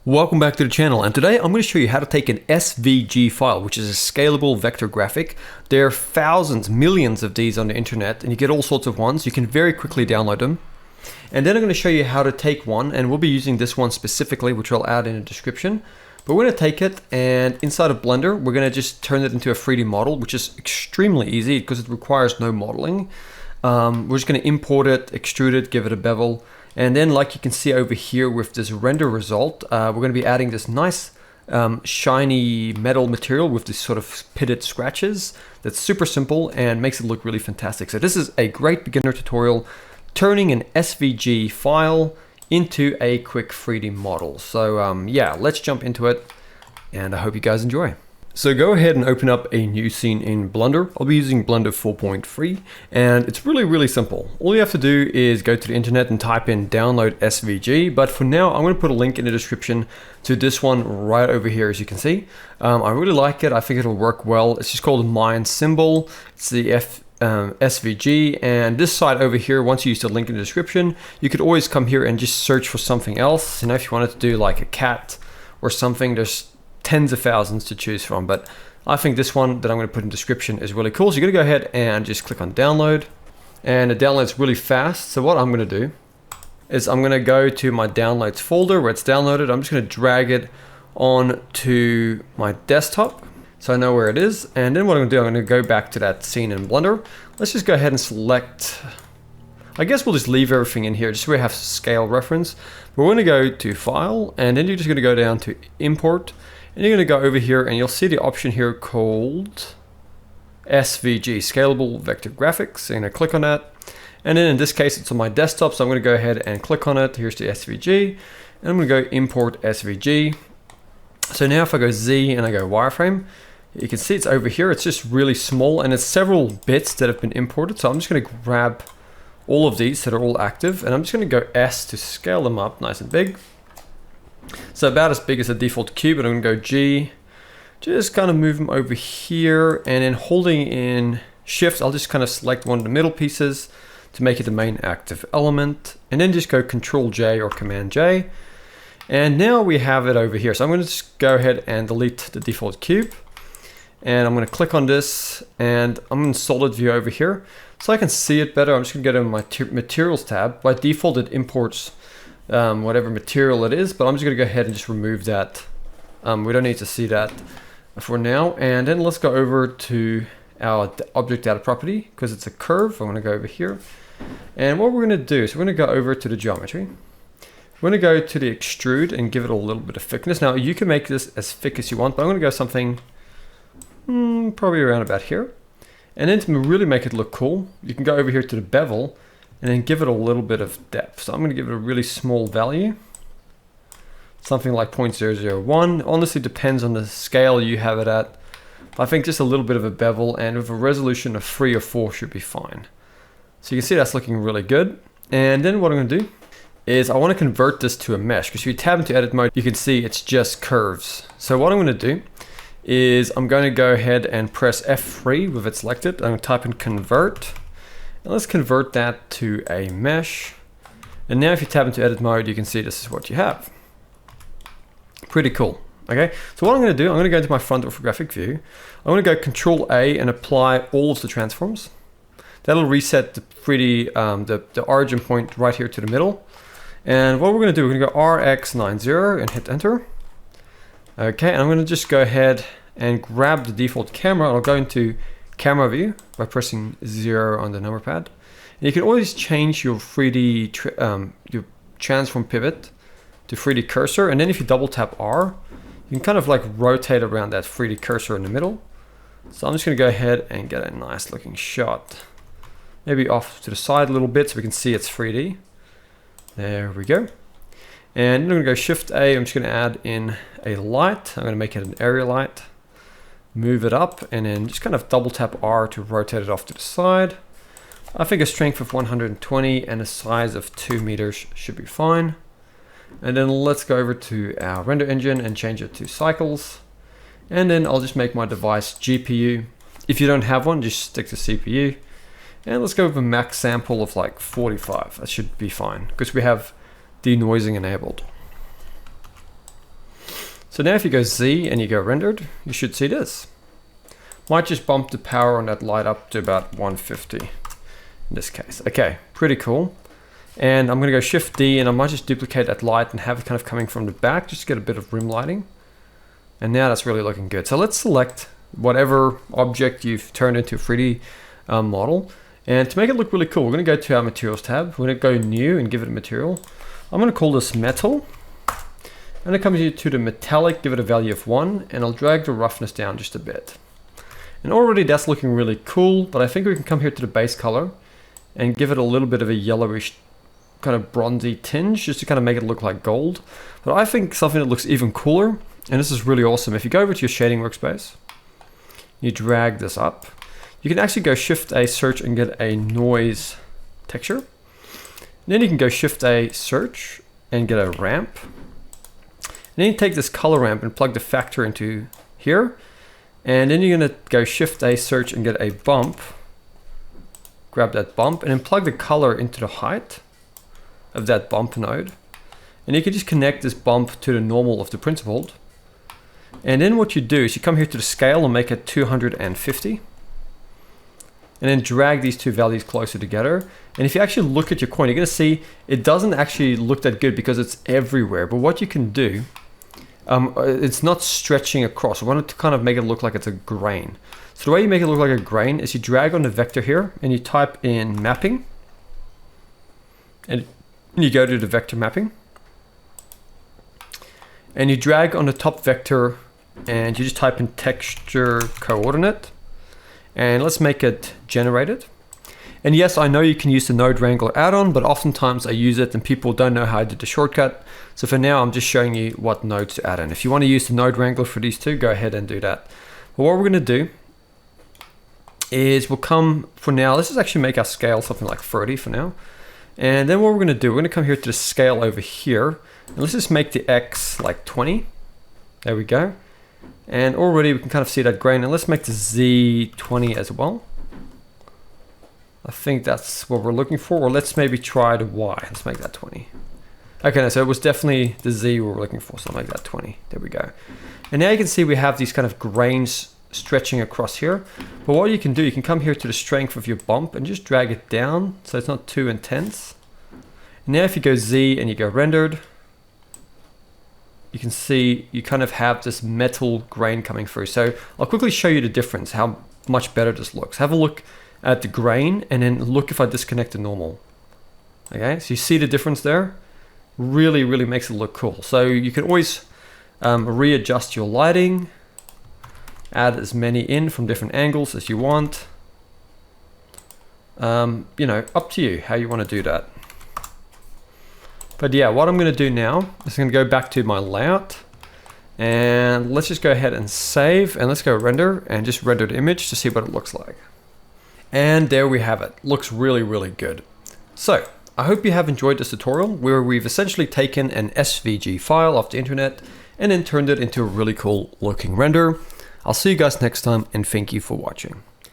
Welcome back to the channel, and today I'm going to show you how to take an SVG file, which is a scalable vector graphic. There are thousands, millions of these on the internet, and you get all sorts of ones. You can very quickly download them. And then I'm going to show you how to take one, and we'll be using this one specifically, which I'll add in the description. But we're going to take it, and inside of Blender, we're going to just turn it into a 3D model, which is extremely easy because it requires no modeling. We're just going to import it, extrude it, give it a bevel. And then, like you can see over here with this render result, we're going to be adding this nice shiny metal material with this sort of pitted scratches. That's super simple and makes it look really fantastic. So this is a great beginner tutorial, turning an SVG file into a quick 3D model. So yeah, let's jump into it, and I hope you guys enjoy. So go ahead and open up a new scene in Blender. I'll be using Blender 4.3, and it's really simple. All you have to do is go to the internet and type in download SVG, but for now I'm going to put a link in the description to this one right over here, as you can see. I really like it. I think it'll work well. It's just called Mine Symbol. It's the SVG, and this side over here, once you use the link in the description, you could always come here and just search for something else. You know, if you wanted to do like a cat or something, there's tens of thousands to choose from, but I think this one that I'm going to put in the description is really cool. So you're going to go ahead and just click on download, and it downloads really fast. So what I'm going to do is I'm going to go to my downloads folder where it's downloaded. I'm just going to drag it on to my desktop so I know where it is. And then what I'm going to do, I'm going to go back to that scene in Blender. Let's just go ahead and select, I guess we'll just leave everything in here just so we have scale reference. We're going to go to File, and then you're just going to go down to Import. And you're going to go over here and you'll see the option here called SVG, Scalable Vector Graphics. So you're going to click on that. And then in this case, it's on my desktop. So I'm going to go ahead and click on it. Here's the SVG. And I'm going to go Import SVG. So now if I go Z and I go wireframe, you can see it's over here. It's just really small, and it's several bits that have been imported. So I'm just going to grab all of these that are all active, and I'm just going to go S to scale them up nice and big. So about as big as the default cube, but I'm going to go G, just kind of move them over here, and then holding in Shift, I'll just kind of select one of the middle pieces to make it the main active element, and then just go Control J or Command J, and now we have it over here. So I'm going to just go ahead and delete the default cube, and I'm going to click on this, and I'm in solid view over here so I can see it better. I'm just going to go to my materials tab. By default it imports whatever material it is, but I'm just going to go ahead and just remove that. We don't need to see that for now. And then let's go over to our object data property, because it's a curve. I'm going to go over here, and what we're going to do is we're going to go over to the geometry. We're going to go to the extrude and give it a little bit of thickness. Now you can make this as thick as you want, but I'm going to go something probably around about here. And then to really make it look cool, you can go over here to the bevel and then give it a little bit of depth. So I'm going to give it a really small value, something like 0.001. Honestly, depends on the scale you have it at. I think just a little bit of a bevel, and with a resolution of 3 or 4 should be fine. So you can see that's looking really good. And then what I'm going to do is I want to convert this to a mesh, because if you tab into edit mode, you can see it's just curves. So what I'm going to do is I'm going to go ahead and press F3 with it selected. I'm going to type in convert. And let's convert that to a mesh. And now if you tab into edit mode, you can see this is what you have. Pretty cool. Okay, so what I'm going to do, I'm going to go into my front orthographic view. I'm going to go Control A and apply all of the transforms. That'll reset the 3D, the origin point right here to the middle. And what we're going to do, we're going to go RX90 and hit enter. Okay, and I'm going to just go ahead and grab the default camera. I'll go into camera view by pressing 0 on the number pad. And you can always change your 3D your transform pivot to 3D cursor, and then if you double tap R, you can kind of like rotate around that 3D cursor in the middle. So I'm just going to go ahead and get a nice looking shot, maybe off to the side a little bit so we can see it's 3D. There we go. And I'm going to go Shift A. I'm just going to add in a light. I'm going to make it an area light. Move it up, and then just kind of double tap R to rotate it off to the side. I think a strength of 120 and a size of 2 meters should be fine. And then let's go over to our render engine and change it to cycles. And then I'll just make my device GPU. If you don't have one, just stick to CPU. And let's go with a max sample of like 45. That should be fine because we have denoising enabled. So now if you go Z and you go rendered, you should see this. Might just bump the power on that light up to about 150 in this case. Okay, pretty cool. And I'm gonna go Shift D and I might just duplicate that light and have it kind of coming from the back, just to get a bit of rim lighting. And now that's really looking good. So let's select whatever object you've turned into a 3D model. And to make it look really cool, we're gonna go to our materials tab. We're gonna go new and give it a material. I'm gonna call this metal. And it comes here to the metallic, give it a value of 1, and I'll drag the roughness down just a bit. And already that's looking really cool, but I think we can come here to the base color and give it a little bit of a yellowish kind of bronzy tinge just to kind of make it look like gold. But I think something that looks even cooler, and this is really awesome. If you go over to your shading workspace, you drag this up, you can actually go Shift A search and get a noise texture. And then you can go Shift A search and get a ramp. And then you take this color ramp and plug the factor into here. And then you're gonna go Shift A search and get a bump. Grab that bump and then plug the color into the height of that bump node. And you can just connect this bump to the normal of the principled. And then what you do is you come here to the scale and make it 250. And then drag these two values closer together. And if you actually look at your coin, you're gonna see it doesn't actually look that good because it's everywhere. But what you can do, it's not stretching across. I want it to kind of make it look like it's a grain. So the way you make it look like a grain is you drag on the vector here and you type in mapping. And you go to the vector mapping. And you drag on the top vector and you just type in texture coordinate. And let's make it generated. And yes, I know you can use the Node Wrangler add-on, but oftentimes I use it and people don't know how I did the shortcut. So for now, I'm just showing you what nodes to add in. If you want to use the Node Wrangler for these two, go ahead and do that. But what we're gonna do is we'll come, for now, let's just actually make our scale something like 30 for now. And then what we're gonna do, we're gonna come here to the scale over here, and let's just make the X like 20. There we go. And already we can kind of see that grain, and let's make the Z 20 as well. I think that's what we're looking for, or let's maybe try the Y. Let's make that 20. Okay, so it was definitely the Z we were looking for, so I'll make that 20. There we go. And now you can see we have these kind of grains stretching across here. But what you can do, you can come here to the strength of your bump and just drag it down so it's not too intense. And now if you go Z and you go rendered, you can see you kind of have this metal grain coming through. So I'll quickly show you the difference, how much better this looks. Have a look at the grain and then look if I disconnect the normal. Okay, so you see the difference there? Really, really makes it look cool. So you can always readjust your lighting, add as many in from different angles as you want. You know, up to you how you want to do that. But yeah, what I'm going to do now is I'm going to go back to my layout and let's just go ahead and save and let's go render and just render the image to see what it looks like. And there we have it. Looks really, really good. So I hope you have enjoyed this tutorial where we've essentially taken an SVG file off the internet and then turned it into a really cool looking render. I'll see you guys next time and thank you for watching.